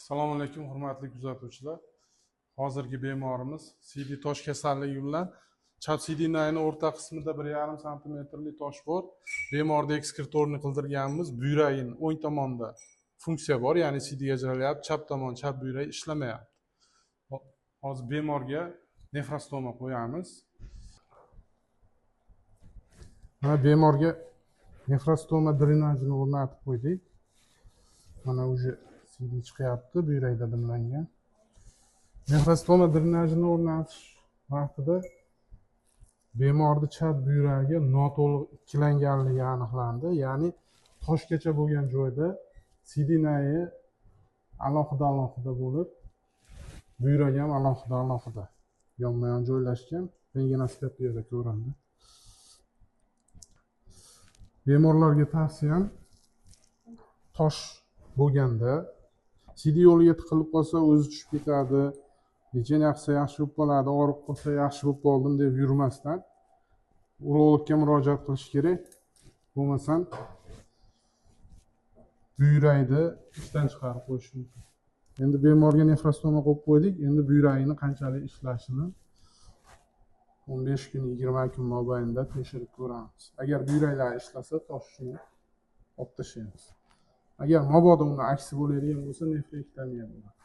Assalomu alaykum, hurmatli kuzatuvchilar. Hozirgi bemorimiz CD tosh kasalligi bilan chap sidinaning o'rta qismida 1,5 santimetrli tosh bor. Bemorda ekskretorni qildirganmiz. Buyragining o'ng tomonida funksiya bor, ya'ni CD ajralyapti, chap tomon chap buyrak ishlamayapti. Hozir bemorga nefrostoma qo'yamiz. Mana bemorga nefrostoma drenajini o'rnatib qo'ydik. Mana уже CD chiqyapti, buyrakda dimlangan. Nefrostoma drenajini o'rnatish vaqtida bemorning chap buyragi noto'liq ikkilanganligi aniqlandi. Ya'ni toshgacha bo'lgan joyda sidinayi alohida bo'lib, buyrak ham alohida yonma-yon joylashgan. Rentgenoskop yerda ko'rindi. Bemorlarga tavsiyam tosh bo'lganda CD yo'liga tiqilib qolsa o'zi tushib ketadi, lecheniya qilsa yaxshi bo'lib qoladi, og'rib qolsa yaxshi bo'lib qoldim deb yurmasdan urologga murojaat qilish kerak. Bo'lmasam buyrakni ishdan chiqarib qo'yish mumkin. Endi bemorga nefrostoma qo'yib qo'ydik. Endi buyragining qanchalik ishlashini 15 kun, 20 kun mobaynida tekshirib ko'ramiz. Agar buyraklar ishlasa, toshni olib tashlaymiz. Agar mabodo uni aksi bo'ladigan bo'lsa, nefrektomiya bo'ladi.